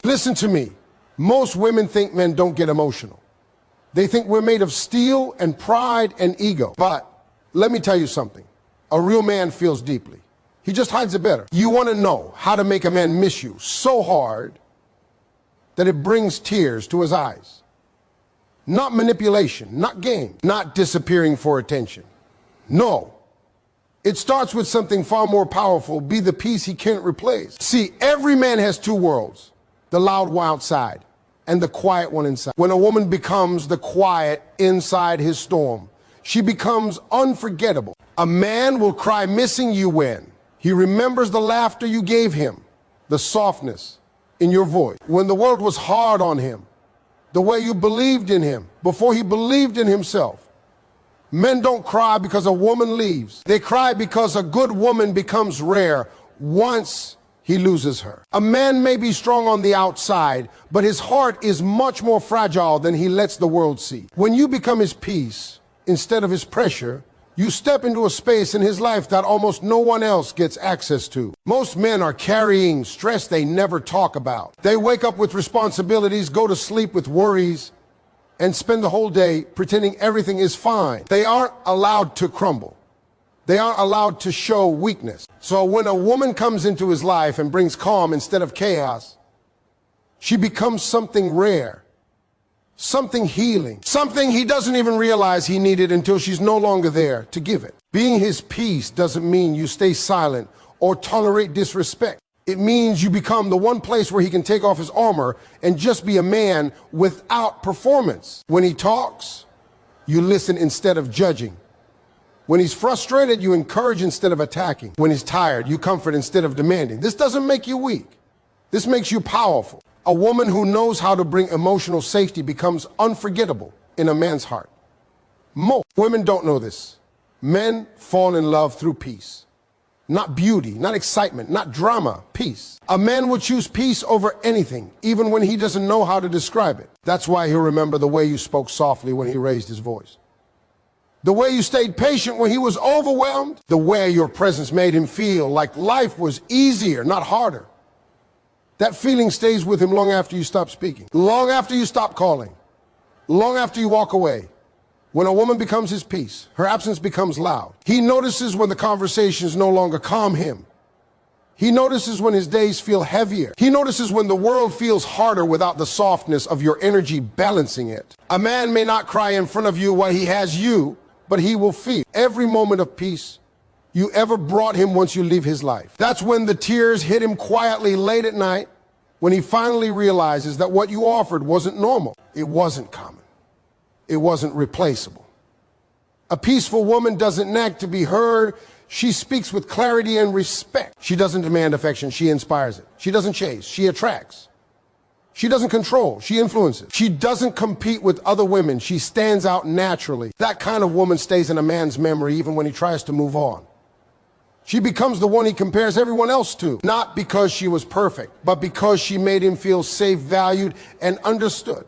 Listen to me. Most women think men don't get emotional. They think we're made of steel and pride and ego. But let me tell you something. A real man feels deeply. He just hides it better. You want to know how to make a man miss you so hard that it brings tears to his eyes. Not manipulation, not game, not disappearing for attention. No. It starts with something far more powerful. Be the peace he can't replace. See, every man has two worlds. The loud one outside and the quiet one inside. When a woman becomes the quiet inside his storm, she becomes unforgettable. A man will cry missing you when he remembers the laughter you gave him, the softness in your voice. When the world was hard on him, the way you believed in him before he believed in himself. Men don't cry because a woman leaves. They cry because a good woman becomes rare once he loses her. A man may be strong on the outside, but his heart is much more fragile than he lets the world see. When you become his peace instead of his pressure, you step into a space in his life that almost no one else gets access to. Most men are carrying stress they never talk about. They wake up with responsibilities, go to sleep with worries, and spend the whole day pretending everything is fine. They aren't allowed to crumble. They aren't allowed to show weakness. So when a woman comes into his life and brings calm instead of chaos, she becomes something rare, something healing, something he doesn't even realize he needed until she's no longer there to give it. Being his peace doesn't mean you stay silent or tolerate disrespect. It means you become the one place where he can take off his armor and just be a man without performance. When he talks, you listen instead of judging. When he's frustrated, you encourage instead of attacking. When he's tired, you comfort instead of demanding. This doesn't make you weak. This makes you powerful. A woman who knows how to bring emotional safety becomes unforgettable in a man's heart. Most women don't know this. Men fall in love through peace. Not beauty, not excitement, not drama, peace. A man will choose peace over anything, even when he doesn't know how to describe it. That's why he'll remember the way you spoke softly when he raised his voice. The way you stayed patient when he was overwhelmed. The way your presence made him feel like life was easier, not harder. That feeling stays with him long after you stop speaking, long after you stop calling, long after you walk away. When a woman becomes his peace, her absence becomes loud. He notices when the conversations no longer calm him. He notices when his days feel heavier. He notices when the world feels harder without the softness of your energy balancing it. A man may not cry in front of you while he has you, but he will feel every moment of peace you ever brought him once you leave his life. That's when the tears hit him quietly late at night, when he finally realizes that what you offered wasn't normal. It wasn't common. It wasn't replaceable. A peaceful woman doesn't nag to be heard. She speaks with clarity and respect. She doesn't demand affection. She inspires it. She doesn't chase. She attracts. She doesn't control. She influences. She doesn't compete with other women. She stands out naturally. That kind of woman stays in a man's memory even when he tries to move on. She becomes the one he compares everyone else to, not because she was perfect, but because she made him feel safe, valued, and understood.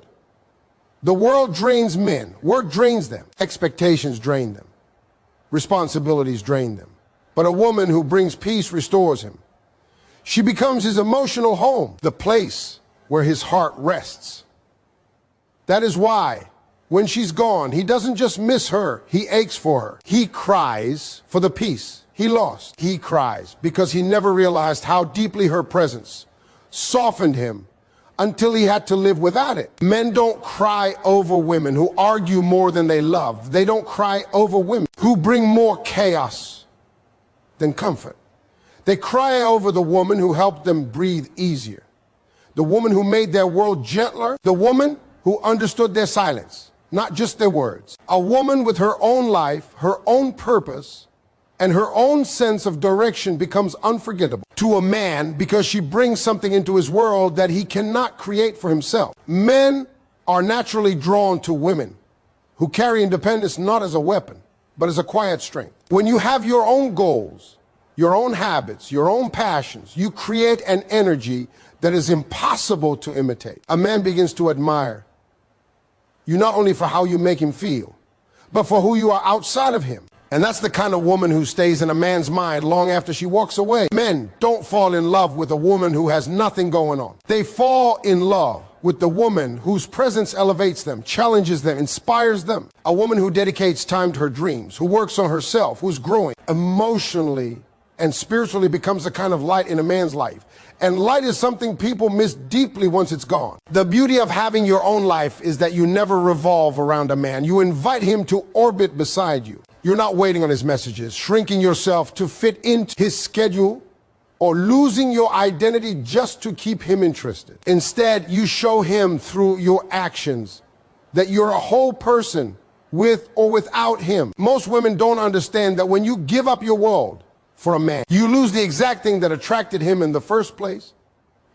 The world drains men. Work drains them. Expectations drain them. Responsibilities drain them. But a woman who brings peace restores him. She becomes his emotional home, the place where his heart rests. That is why, when she's gone, he doesn't just miss her, he aches for her. He cries for the peace he lost. He cries because he never realized how deeply her presence softened him until he had to live without it. Men don't cry over women who argue more than they love. They don't cry over women who bring more chaos than comfort. They cry over the woman who helped them breathe easier. The woman who made their world gentler. The woman who understood their silence, not just their words. A woman with her own life, her own purpose, and her own sense of direction becomes unforgettable to a man because she brings something into his world that he cannot create for himself. Men are naturally drawn to women who carry independence not as a weapon, but as a quiet strength. When you have your own goals, your own habits, your own passions, you create an energy that is impossible to imitate. A man begins to admire you not only for how you make him feel, but for who you are outside of him. And that's the kind of woman who stays in a man's mind long after she walks away. Men don't fall in love with a woman who has nothing going on. They fall in love with the woman whose presence elevates them, challenges them, inspires them. A woman who dedicates time to her dreams, who works on herself, who's growing emotionally and spiritually, becomes a kind of light in a man's life. And light is something people miss deeply once it's gone. The beauty of having your own life is that you never revolve around a man. You invite him to orbit beside you. You're not waiting on his messages, shrinking yourself to fit into his schedule, or losing your identity just to keep him interested. Instead, you show him through your actions that you're a whole person with or without him. Most women don't understand that when you give up your world for a man, you lose the exact thing that attracted him in the first place.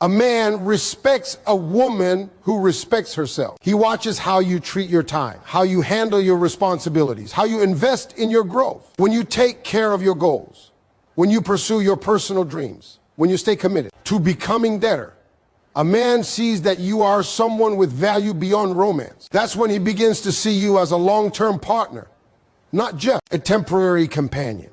A man respects a woman who respects herself. He watches how you treat your time, how you handle your responsibilities, how you invest in your growth. When you take care of your goals, when you pursue your personal dreams, when you stay committed to becoming better, a man sees that you are someone with value beyond romance. That's when he begins to see you as a long-term partner, not just a temporary companion.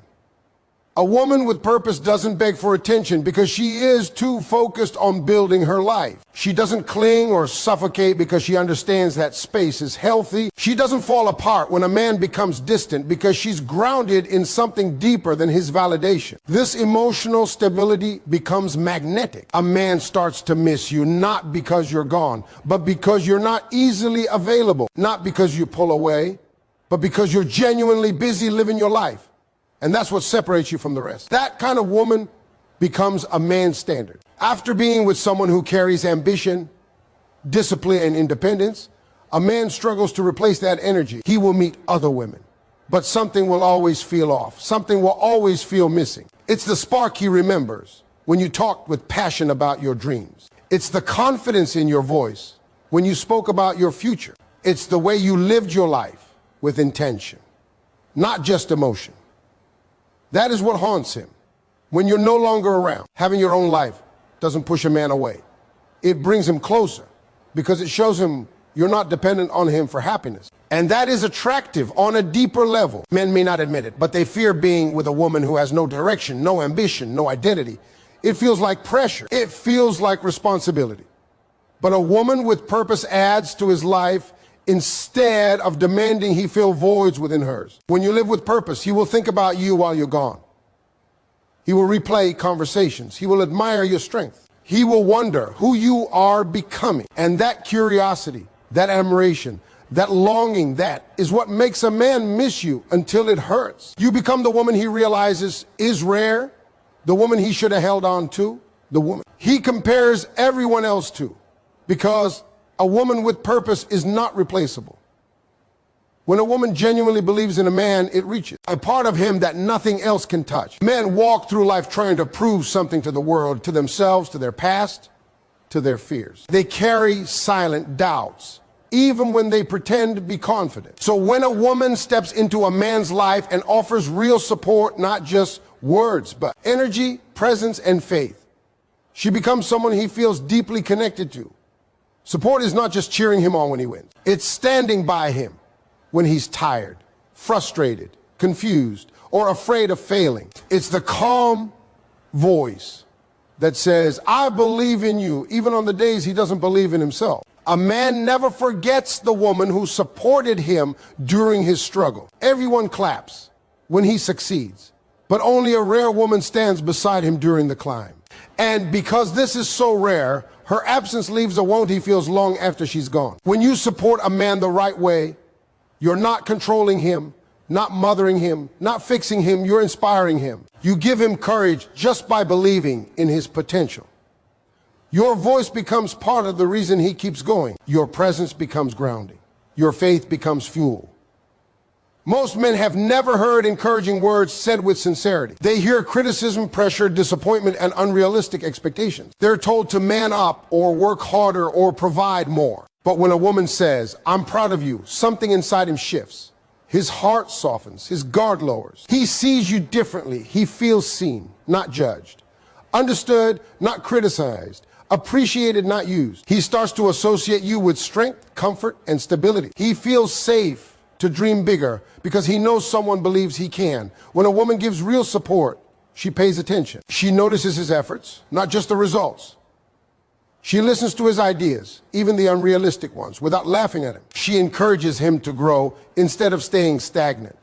A woman with purpose doesn't beg for attention because she is too focused on building her life. She doesn't cling or suffocate because she understands that space is healthy. She doesn't fall apart when a man becomes distant because she's grounded in something deeper than his validation. This emotional stability becomes magnetic. A man starts to miss you not because you're gone, but because you're not easily available. Not because you pull away, but because you're genuinely busy living your life. And that's what separates you from the rest. That kind of woman becomes a man's standard. After being with someone who carries ambition, discipline, and independence, a man struggles to replace that energy. He will meet other women, but something will always feel off. Something will always feel missing. It's the spark he remembers when you talked with passion about your dreams. It's the confidence in your voice when you spoke about your future. It's the way you lived your life with intention, not just emotion. That is what haunts him. When you're no longer around, having your own life doesn't push a man away. It brings him closer because it shows him you're not dependent on him for happiness. And that is attractive on a deeper level. Men may not admit it, but they fear being with a woman who has no direction, no ambition, no identity. It feels like pressure. It feels like responsibility. But a woman with purpose adds to his life instead of demanding he fill voids within hers. When you live with purpose, he will think about you while you're gone. He will replay conversations. He will admire your strength. He will wonder who you are becoming. And that curiosity, that admiration, that longing, that is what makes a man miss you until it hurts. You become the woman he realizes is rare, the woman he should have held on to, the woman he compares everyone else to, because a woman with purpose is not replaceable. When a woman genuinely believes in a man, it reaches a part of him that nothing else can touch. Men walk through life trying to prove something to the world, to themselves, to their past, to their fears. They carry silent doubts, even when they pretend to be confident. So when a woman steps into a man's life and offers real support, not just words, but energy, presence, and faith, she becomes someone he feels deeply connected to. Support is not just cheering him on when he wins. It's standing by him when he's tired, frustrated, confused, or afraid of failing. It's the calm voice that says, I believe in you, even on the days he doesn't believe in himself. A man never forgets the woman who supported him during his struggle. Everyone claps when he succeeds, but only a rare woman stands beside him during the climb. And because this is so rare, her absence leaves a wound he feels long after she's gone. When you support a man the right way, you're not controlling him, not mothering him, not fixing him, you're inspiring him. You give him courage just by believing in his potential. Your voice becomes part of the reason he keeps going. Your presence becomes grounding. Your faith becomes fuel. Most men have never heard encouraging words said with sincerity. They hear criticism, pressure, disappointment, and unrealistic expectations. They're told to man up or work harder or provide more. But when a woman says, I'm proud of you, something inside him shifts. His heart softens, his guard lowers. He sees you differently. He feels seen, not judged. Understood, not criticized. Appreciated, not used. He starts to associate you with strength, comfort, and stability. He feels safe to dream bigger because he knows someone believes he can. When a woman gives real support, she pays attention. She notices his efforts, not just the results. She listens to his ideas, even the unrealistic ones, without laughing at him. She encourages him to grow instead of staying stagnant.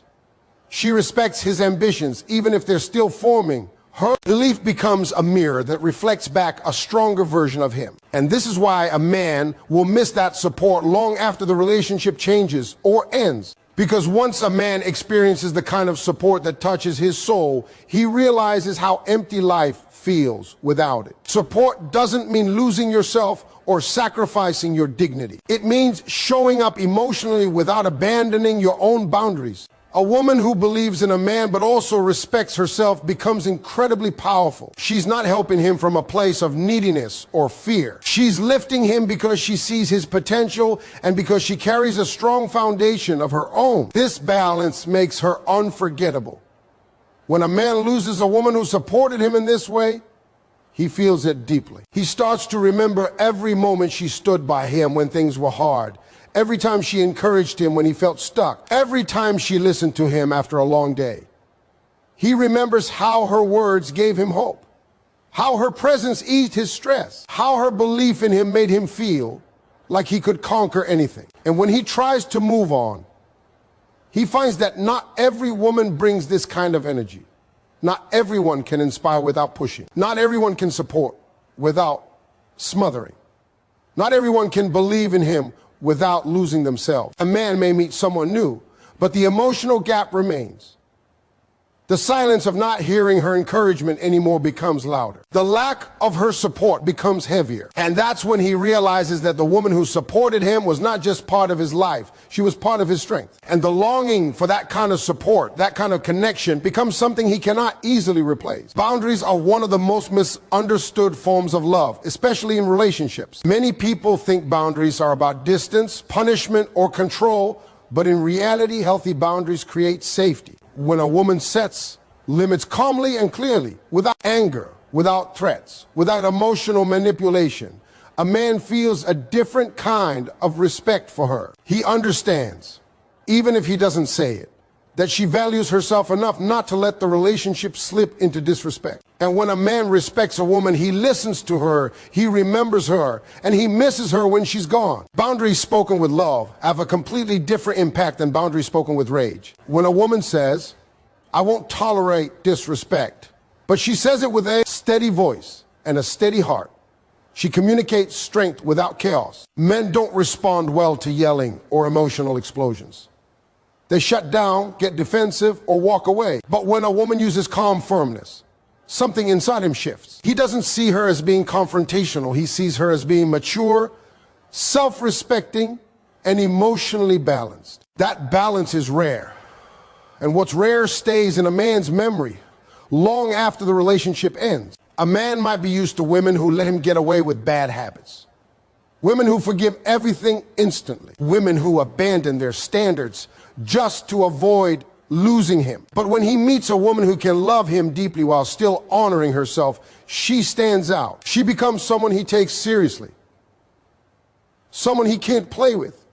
She respects his ambitions, even if they're still forming. Her belief becomes a mirror that reflects back a stronger version of him. And this is why a man will miss that support long after the relationship changes or ends. Because once a man experiences the kind of support that touches his soul, he realizes how empty life feels without it. Support doesn't mean losing yourself or sacrificing your dignity. It means showing up emotionally without abandoning your own boundaries. A woman who believes in a man but also respects herself becomes incredibly powerful. She's not helping him from a place of neediness or fear. She's lifting him because she sees his potential and because she carries a strong foundation of her own. This balance makes her unforgettable. When a man loses a woman who supported him in this way, he feels it deeply. He starts to remember every moment she stood by him when things were hard. Every time she encouraged him when he felt stuck. Every time she listened to him after a long day. He remembers how her words gave him hope. How her presence eased his stress. How her belief in him made him feel like he could conquer anything. And when he tries to move on, he finds that not every woman brings this kind of energy. Not everyone can inspire without pushing. Not everyone can support without smothering. Not everyone can believe in him without losing themselves. A man may meet someone new, but the emotional gap remains. The silence of not hearing her encouragement anymore becomes louder. The lack of her support becomes heavier. And that's when he realizes that the woman who supported him was not just part of his life, she was part of his strength. And the longing for that kind of support, that kind of connection, becomes something he cannot easily replace. Boundaries are one of the most misunderstood forms of love, especially in relationships. Many people think boundaries are about distance, punishment, or control, but in reality, healthy boundaries create safety. When a woman sets limits calmly and clearly, without anger, without threats, without emotional manipulation, a man feels a different kind of respect for her. He understands, even if he doesn't say it, that she values herself enough not to let the relationship slip into disrespect. And when a man respects a woman, he listens to her, he remembers her, and he misses her when she's gone. Boundaries spoken with love have a completely different impact than boundaries spoken with rage. When a woman says, "I won't tolerate disrespect," but she says it with a steady voice and a steady heart, she communicates strength without chaos. Men don't respond well to yelling or emotional explosions. They shut down, get defensive, or walk away. But when a woman uses calm firmness, something inside him shifts. He doesn't see her as being confrontational. He sees her as being mature, self-respecting, and emotionally balanced. That balance is rare. And what's rare stays in a man's memory long after the relationship ends. A man might be used to women who let him get away with bad habits. Women who forgive everything instantly. Women who abandon their standards just to avoid losing him. But when he meets a woman who can love him deeply while still honoring herself, she stands out. She becomes someone he takes seriously. Someone he can't play with.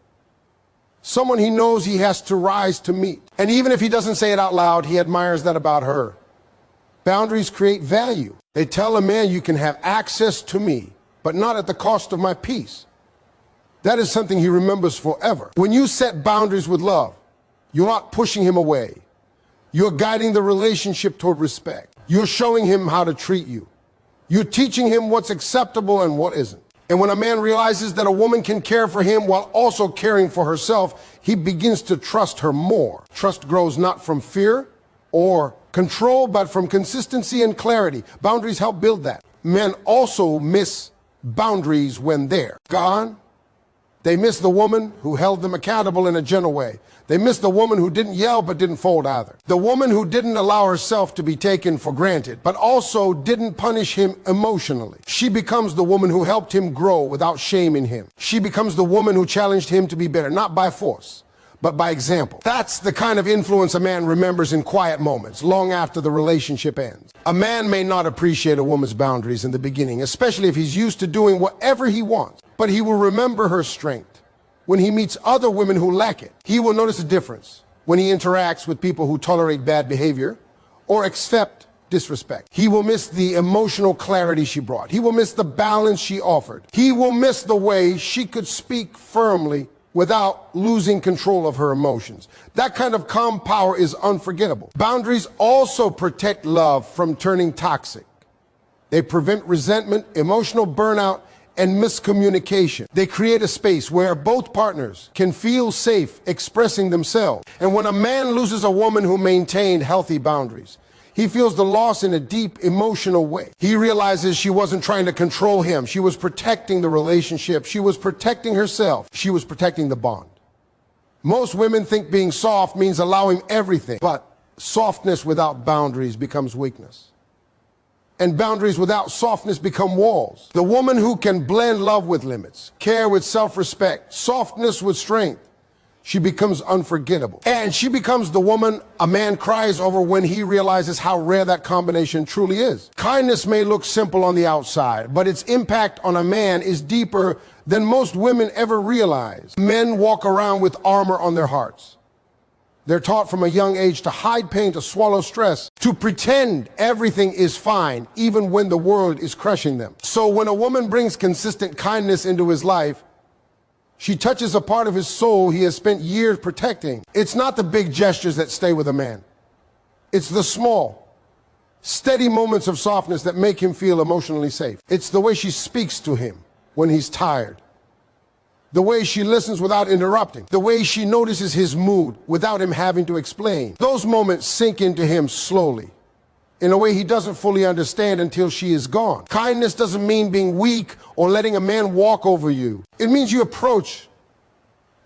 Someone he knows he has to rise to meet. And even if he doesn't say it out loud, he admires that about her. Boundaries create value. They tell a man, you can have access to me, but not at the cost of my peace. That is something he remembers forever. When you set boundaries with love, you're not pushing him away. You're guiding the relationship toward respect. You're showing him how to treat you. You're teaching him what's acceptable and what isn't. And when a man realizes that a woman can care for him while also caring for herself, he begins to trust her more. Trust grows not from fear or control, but from consistency and clarity. Boundaries help build that. Men also miss boundaries when they're gone. They miss the woman who held them accountable in a gentle way. They miss the woman who didn't yell but didn't fold either. The woman who didn't allow herself to be taken for granted, but also didn't punish him emotionally. She becomes the woman who helped him grow without shaming him. She becomes the woman who challenged him to be better, not by force, but by example. That's the kind of influence a man remembers in quiet moments, long after the relationship ends. A man may not appreciate a woman's boundaries in the beginning, especially if he's used to doing whatever he wants, but he will remember her strength, when he meets other women who lack it. He will notice a difference when he interacts with people who tolerate bad behavior or accept disrespect. He will miss the emotional clarity she brought. He will miss the balance she offered. He will miss the way she could speak firmly without losing control of her emotions. That kind of calm power is unforgettable. Boundaries also protect love from turning toxic. They prevent resentment, emotional burnout, and miscommunication. They create a space where both partners can feel safe expressing themselves. And when a man loses a woman who maintained healthy boundaries, he feels the loss in a deep emotional way. He realizes she wasn't trying to control him. She was protecting the relationship. She was protecting herself. She was protecting the bond. Most women think being soft means allowing everything, but softness without boundaries becomes weakness. And boundaries without softness become walls. The woman who can blend love with limits, care with self-respect, softness with strength, she becomes unforgettable. And she becomes the woman a man cries over when he realizes how rare that combination truly is. Kindness may look simple on the outside, but its impact on a man is deeper than most women ever realize. Men walk around with armor on their hearts. They're taught from a young age to hide pain, to swallow stress, to pretend everything is fine, even when the world is crushing them. So when a woman brings consistent kindness into his life, she touches a part of his soul he has spent years protecting. It's not the big gestures that stay with a man. It's the small, steady moments of softness that make him feel emotionally safe. It's the way she speaks to him when he's tired. The way she listens without interrupting. The way she notices his mood without him having to explain. Those moments sink into him slowly, in a way he doesn't fully understand until she is gone. Kindness doesn't mean being weak or letting a man walk over you. It means you approach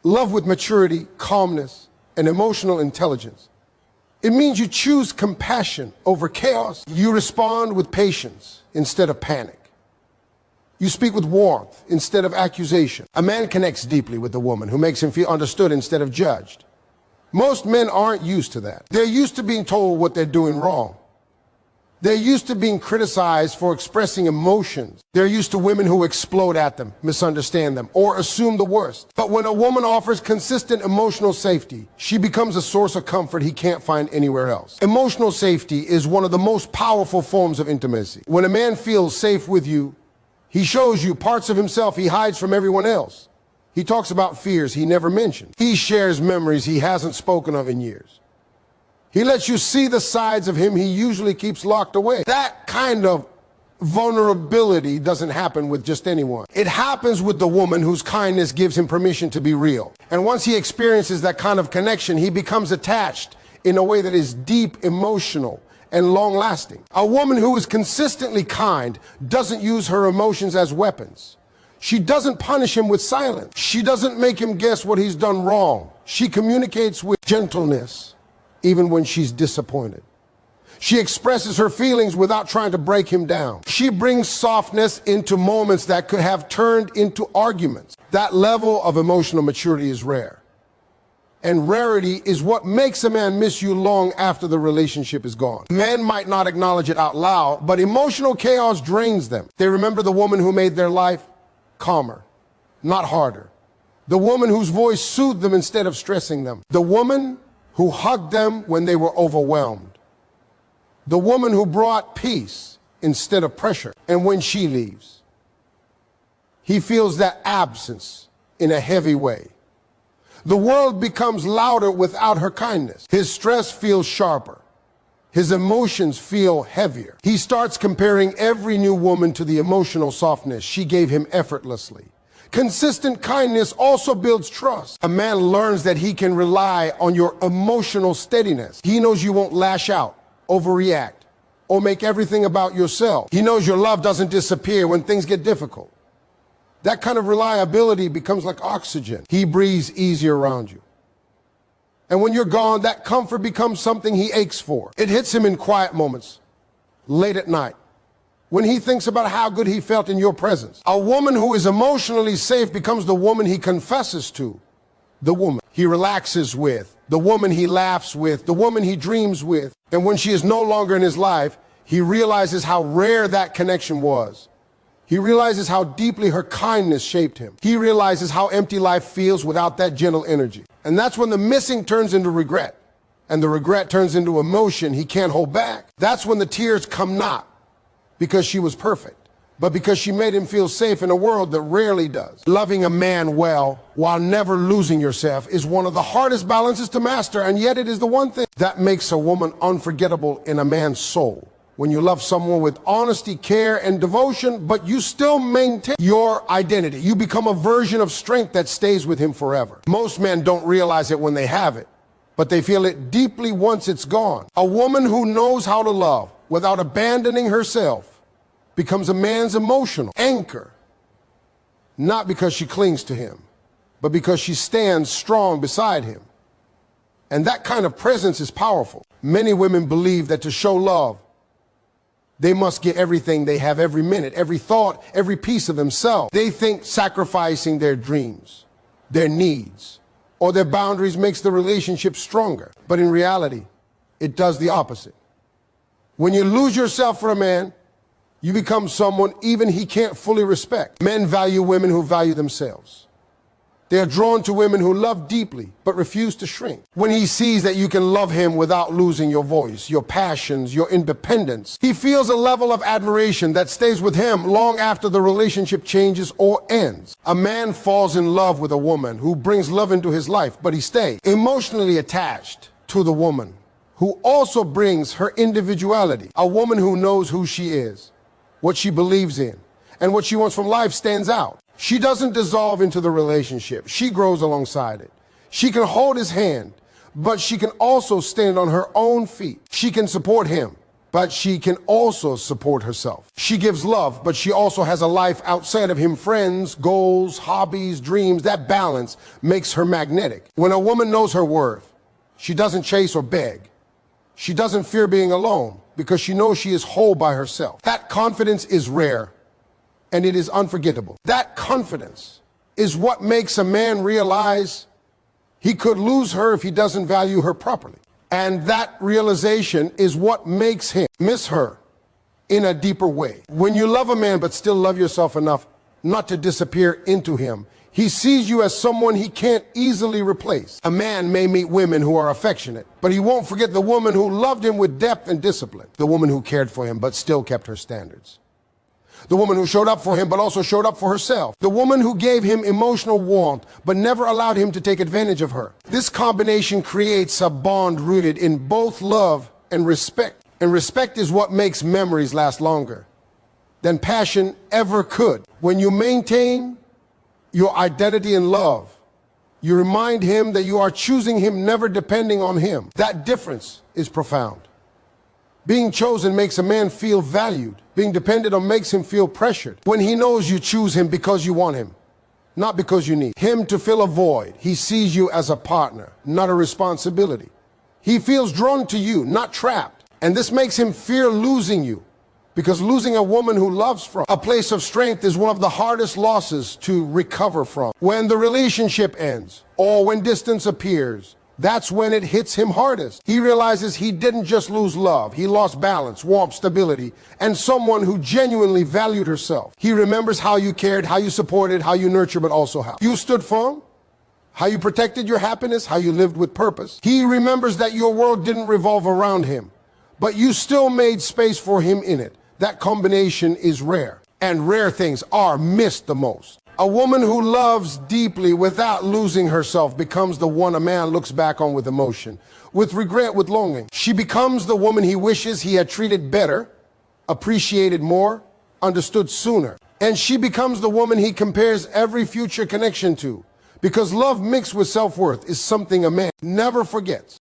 love with maturity, calmness, and emotional intelligence. It means you choose compassion over chaos. You respond with patience instead of panic. You speak with warmth instead of accusation. A man connects deeply with the woman who makes him feel understood instead of judged. Most men aren't used to that. They're used to being told what they're doing wrong. They're used to being criticized for expressing emotions. They're used to women who explode at them, misunderstand them, or assume the worst. But when a woman offers consistent emotional safety, she becomes a source of comfort he can't find anywhere else. Emotional safety is one of the most powerful forms of intimacy. When a man feels safe with you, he shows you parts of himself he hides from everyone else. He talks about fears he never mentioned. He shares memories he hasn't spoken of in years. He lets you see the sides of him he usually keeps locked away. That kind of vulnerability doesn't happen with just anyone. It happens with the woman whose kindness gives him permission to be real. And once he experiences that kind of connection, he becomes attached in a way that is deep, emotional, and long-lasting. A woman who is consistently kind doesn't use her emotions as weapons. She doesn't punish him with silence. She doesn't make him guess what he's done wrong. She communicates with gentleness, even when she's disappointed. She expresses her feelings without trying to break him down. She brings softness into moments that could have turned into arguments. That level of emotional maturity is rare. And rarity is what makes a man miss you long after the relationship is gone. Men might not acknowledge it out loud, but emotional chaos drains them. They remember the woman who made their life calmer, not harder. The woman whose voice soothed them instead of stressing them. The woman who hugged them when they were overwhelmed. The woman who brought peace instead of pressure. And when she leaves, he feels that absence in a heavy way. The world becomes louder without her kindness. His stress feels sharper. His emotions feel heavier. He starts comparing every new woman to the emotional softness she gave him effortlessly. Consistent kindness also builds trust. A man learns that he can rely on your emotional steadiness. He knows you won't lash out, overreact, or make everything about yourself. He knows your love doesn't disappear when things get difficult. That kind of reliability becomes like oxygen. He breathes easier around you. And when you're gone, that comfort becomes something he aches for. It hits him in quiet moments, late at night, when he thinks about how good he felt in your presence. A woman who is emotionally safe becomes the woman he confesses to, the woman he relaxes with, the woman he laughs with, the woman he dreams with. And when she is no longer in his life, he realizes how rare that connection was. He realizes how deeply her kindness shaped him. He realizes how empty life feels without that gentle energy. And that's when the missing turns into regret, and the regret turns into emotion he can't hold back. That's when the tears come not because she was perfect, but because she made him feel safe in a world that rarely does. Loving a man well while never losing yourself is one of the hardest balances to master, and yet it is the one thing that makes a woman unforgettable in a man's soul. When you love someone with honesty, care, and devotion, but you still maintain your identity. You become a version of strength that stays with him forever. Most men don't realize it when they have it, but they feel it deeply once it's gone. A woman who knows how to love without abandoning herself becomes a man's emotional anchor, not because she clings to him, but because she stands strong beside him. And that kind of presence is powerful. Many women believe that to show love, they must get everything they have every minute, every thought, every piece of themselves. They think sacrificing their dreams, their needs, or their boundaries makes the relationship stronger. But in reality, it does the opposite. When you lose yourself for a man, you become someone even he can't fully respect. Men value women who value themselves. They are drawn to women who love deeply, but refuse to shrink. When he sees that you can love him without losing your voice, your passions, your independence, he feels a level of admiration that stays with him long after the relationship changes or ends. A man falls in love with a woman who brings love into his life, but he stays emotionally attached to the woman who also brings her individuality. A woman who knows who she is, what she believes in, and what she wants from life stands out. She doesn't dissolve into the relationship. She grows alongside it. She can hold his hand, but she can also stand on her own feet. She can support him, but she can also support herself. She gives love, but she also has a life outside of him, friends, goals, hobbies, dreams. That balance makes her magnetic. When a woman knows her worth, she doesn't chase or beg. She doesn't fear being alone because she knows she is whole by herself. That confidence is rare. And it is unforgettable. That confidence is what makes a man realize he could lose her if he doesn't value her properly. And that realization is what makes him miss her in a deeper way. When you love a man but still love yourself enough not to disappear into him, he sees you as someone he can't easily replace. A man may meet women who are affectionate, but he won't forget the woman who loved him with depth and discipline. The woman who cared for him but still kept her standards. The woman who showed up for him but also showed up for herself. The woman who gave him emotional warmth but never allowed him to take advantage of her. This combination creates a bond rooted in both love and respect. And respect is what makes memories last longer than passion ever could. When you maintain your identity in love, you remind him that you are choosing him, never depending on him. That difference is profound. Being chosen makes a man feel valued. Being dependent on makes him feel pressured. When he knows you choose him because you want him, not because you need him to fill a void, he sees you as a partner, not a responsibility. He feels drawn to you, not trapped. And this makes him fear losing you, because losing a woman who loves from a place of strength is one of the hardest losses to recover from. When the relationship ends or when distance appears, that's when it hits him hardest. He realizes he didn't just lose love. He lost balance, warmth, stability, and someone who genuinely valued herself. He remembers how you cared, how you supported, how you nurtured, but also how you stood firm, how you protected your happiness, how you lived with purpose. He remembers that your world didn't revolve around him, but you still made space for him in it. That combination is rare, and rare things are missed the most. A woman who loves deeply without losing herself becomes the one a man looks back on with emotion, with regret, with longing. She becomes the woman he wishes he had treated better, appreciated more, understood sooner. And she becomes the woman he compares every future connection to, because love mixed with self-worth is something a man never forgets.